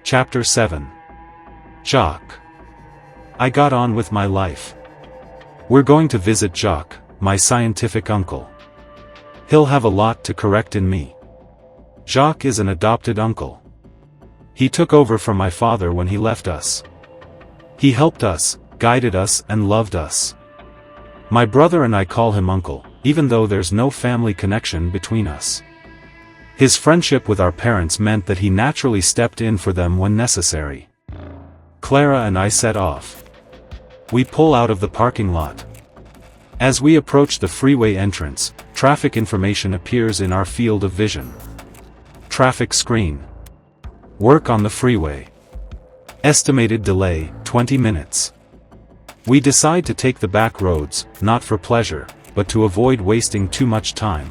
Chapter 7. Jacques. I got on with my life. We're going to visit Jacques, my scientific uncle. He'll have a lot to correct in me. Jacques is an adopted uncle. He took over from my father when he left us. He helped us, guided us, and loved us. My brother and I call him uncle, even though there's no family connection between us. His friendship with our parents meant that he naturally stepped in for them when necessary. Clara and I set off. We pull out of the parking lot. As we approach the freeway entrance, traffic information appears in our field of vision. Traffic screen. Work on the freeway. Estimated delay, 20 minutes. We decide to take the back roads, not for pleasure, but to avoid wasting too much time.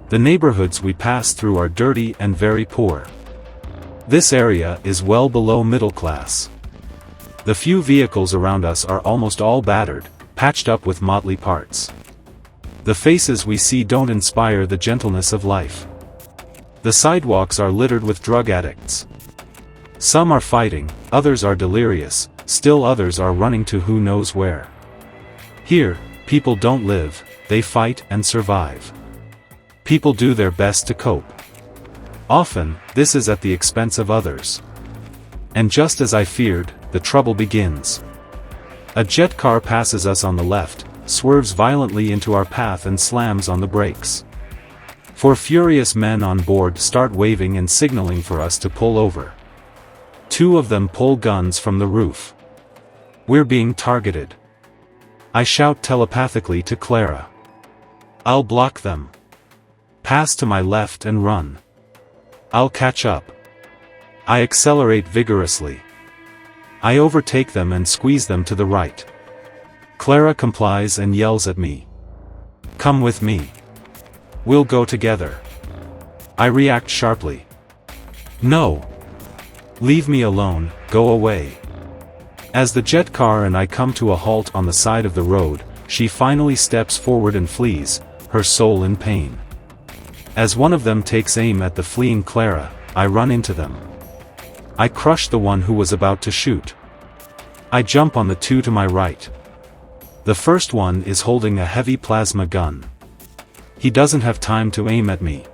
The neighborhoods we pass through are dirty and very poor. This area is well below middle class. The few vehicles around us are almost all battered, patched up with motley parts. The faces we see don't inspire the gentleness of life. The sidewalks are littered with drug addicts. Some are fighting, others are delirious, still others are running to who knows where. Here, people don't live, they fight and survive. People do their best to cope. Often, this is at the expense of others. And just as I feared, the trouble begins. A jet car passes us on the left, swerves violently into our path and slams on the brakes. Four furious men on board start waving and signaling for us to pull over. Two of them pull guns from the roof. We're being targeted. I shout telepathically to Clara. I'll block them. Pass to my left and run. I'll catch up. I accelerate vigorously. I overtake them and squeeze them to the right. Clara complies and yells at me. Come with me. We'll go together. I react sharply. No. Leave me alone, go away. As the jet car and I come to a halt on the side of the road, she finally steps forward and flees, her soul in pain. As one of them takes aim at the fleeing Clara, I run into them. I crush the one who was about to shoot. I jump on the two to my right. The first one is holding a heavy plasma gun. He doesn't have time to aim at me.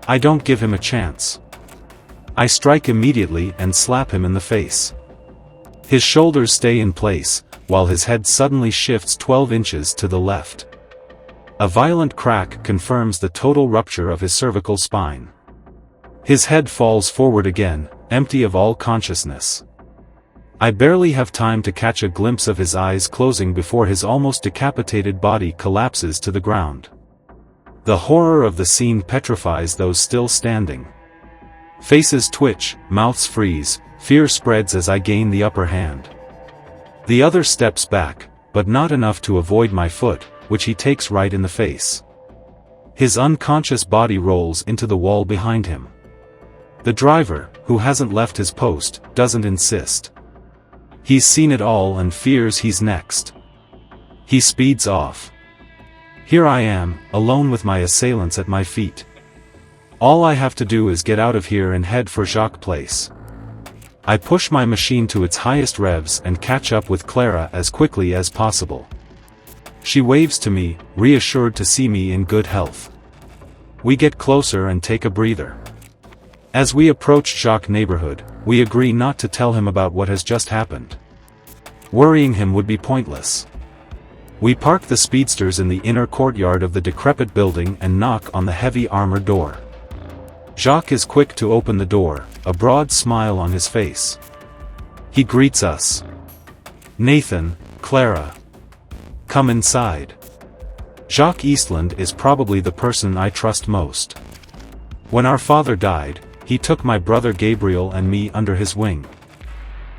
I don't give him a chance. I strike immediately and slap him in the face. His shoulders stay in place, while his head suddenly shifts 12 inches to the left. A violent crack confirms the total rupture of his cervical spine. His head falls forward again, empty of all consciousness. I barely have time to catch a glimpse of his eyes closing before his almost decapitated body collapses to the ground. The horror of the scene petrifies those still standing. Faces twitch, mouths freeze, fear spreads as I gain the upper hand. The other steps back, but not enough to avoid my foot, which he takes right in the face. His unconscious body rolls into the wall behind him. The driver, who hasn't left his post, doesn't insist. He's seen it all and fears he's next. He speeds off. Here I am, alone with my assailants at my feet. All I have to do is get out of here and head for Jacques' place. I push my machine to its highest revs and catch up with Clara as quickly as possible. She waves to me, reassured to see me in good health. We get closer and take a breather. As we approach Jacques' neighborhood, we agree not to tell him about what has just happened. Worrying him would be pointless. We park the speedsters in the inner courtyard of the decrepit building and knock on the heavy armored door. Jacques is quick to open the door, a broad smile on his face. He greets us. Nathan, Clara. Come inside. Jacques Eastland is probably the person I trust most. When our father died, he took my brother Gabriel and me under his wing.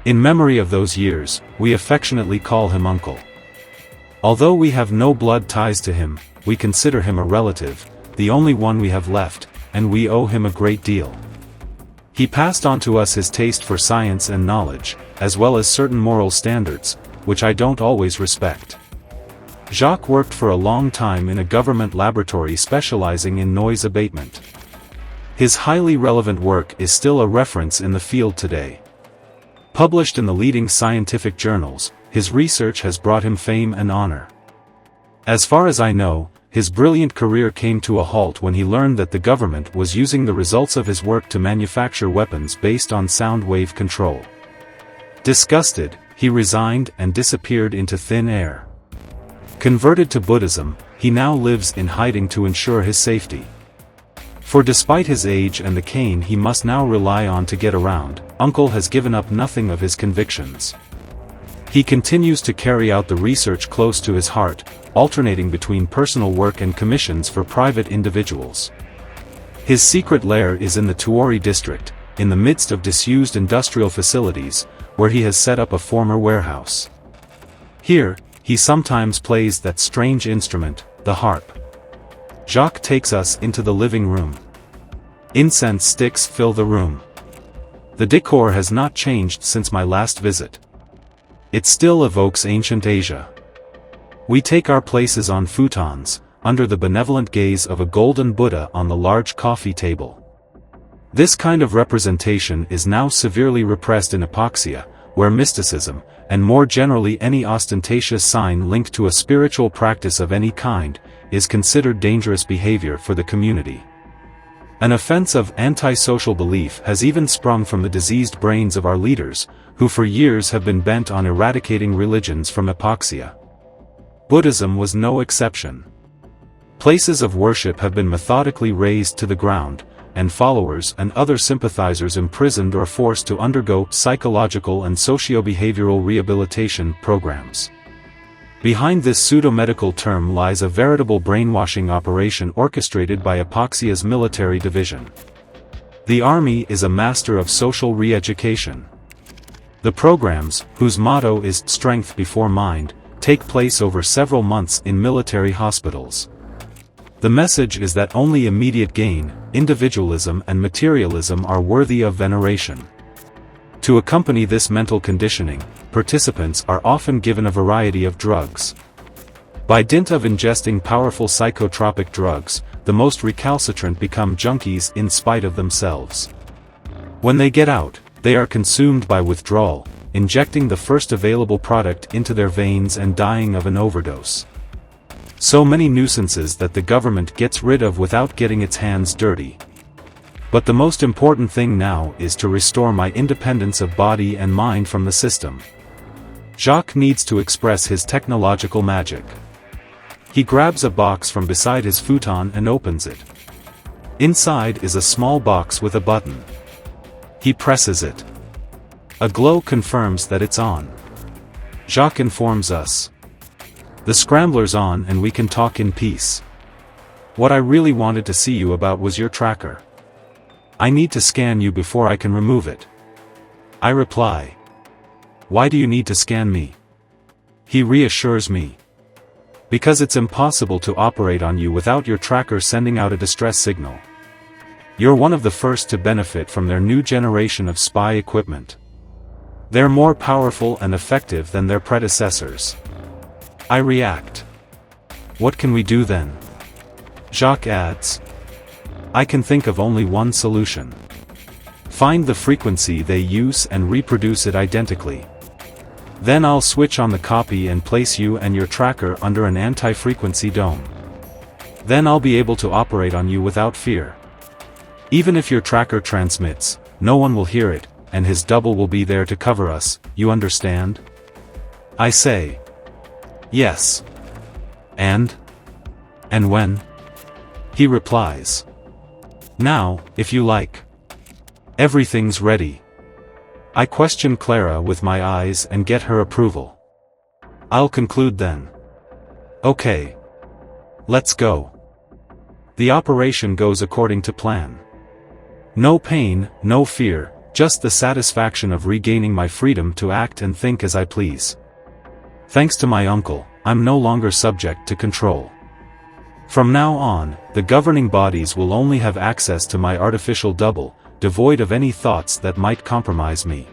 In memory of those years, we affectionately call him Uncle. Although we have no blood ties to him, we consider him a relative, the only one we have left, and we owe him a great deal. He passed on to us his taste for science and knowledge, as well as certain moral standards, which I don't always respect. Jacques worked for a long time in a government laboratory specializing in noise abatement. His highly relevant work is still a reference in the field today. Published in the leading scientific journals, his research has brought him fame and honor. As far as I know, his brilliant career came to a halt when he learned that the government was using the results of his work to manufacture weapons based on sound wave control. Disgusted, he resigned and disappeared into thin air. Converted to Buddhism, he now lives in hiding to ensure his safety. For despite his age and the cane he must now rely on to get around, Uncle has given up nothing of his convictions. He continues to carry out the research close to his heart, alternating between personal work and commissions for private individuals. His secret lair is in the Tuori district, in the midst of disused industrial facilities, where he has set up a former warehouse. Here, he sometimes plays that strange instrument, the harp. Jacques takes us into the living room. Incense sticks fill the room. The decor has not changed since my last visit. It still evokes ancient Asia. We take our places on futons, under the benevolent gaze of a golden Buddha on the large coffee table. This kind of representation is now severely repressed in Epoxia, where mysticism, and more generally any ostentatious sign linked to a spiritual practice of any kind, is considered dangerous behavior for the community. An offense of antisocial belief has even sprung from the diseased brains of our leaders, who for years have been bent on eradicating religions from Epoxia. Buddhism was no exception. Places of worship have been methodically razed to the ground, and followers and other sympathizers imprisoned or forced to undergo psychological and socio-behavioral rehabilitation programs. Behind this pseudo-medical term lies a veritable brainwashing operation orchestrated by Epoxia's military division. The army is a master of social re-education. The programs, whose motto is "Strength before Mind," take place over several months in military hospitals. The message is that only immediate gain, individualism and materialism are worthy of veneration. To accompany this mental conditioning, participants are often given a variety of drugs. By dint of ingesting powerful psychotropic drugs, the most recalcitrant become junkies in spite of themselves. When they get out, they are consumed by withdrawal, injecting the first available product into their veins and dying of an overdose. So many nuisances that the government gets rid of without getting its hands dirty. But the most important thing now is to restore my independence of body and mind from the system. Jacques needs to express his technological magic. He grabs a box from beside his futon and opens it. Inside is a small box with a button. He presses it. A glow confirms that it's on. Jacques informs us. The scrambler's on and we can talk in peace. What I really wanted to see you about was your tracker. I need to scan you before I can remove it. I reply. Why do you need to scan me? He reassures me. Because it's impossible to operate on you without your tracker sending out a distress signal. You're one of the first to benefit from their new generation of spy equipment. They're more powerful and effective than their predecessors. I react. What can we do then? Jacques adds. I can think of only one solution. Find the frequency they use and reproduce it identically. Then I'll switch on the copy and place you and your tracker under an anti-frequency dome. Then I'll be able to operate on you without fear. Even if your tracker transmits, no one will hear it, and his double will be there to cover us, you understand? I say. Yes. And when? He replies. Now, if you like. Everything's ready. I question Clara with my eyes and get her approval. I'll conclude then. Okay. Let's go. The operation goes according to plan. No pain, no fear, just the satisfaction of regaining my freedom to act and think as I please. Thanks to my uncle, I'm no longer subject to control. From now on, the governing bodies will only have access to my artificial double, devoid of any thoughts that might compromise me.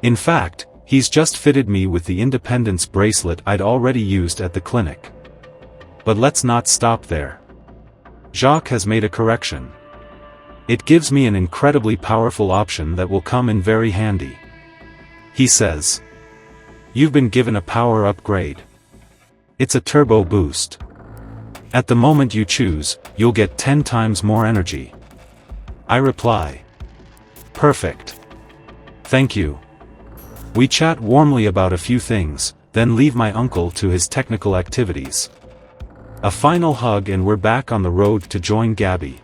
In fact, he's just fitted me with the independence bracelet I'd already used at the clinic. But let's not stop there. Jacques has made a correction. It gives me an incredibly powerful option that will come in very handy. He says. You've been given a power upgrade. It's a turbo boost. At the moment you choose, you'll get 10 times more energy. I reply. Perfect. Thank you. We chat warmly about a few things, then leave my uncle to his technical activities. A final hug and we're back on the road to join Gabby.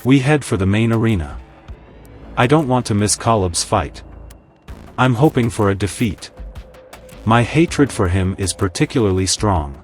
We head for the main arena. I don't want to miss Khaleb's fight. I'm hoping for a defeat. My hatred for him is particularly strong.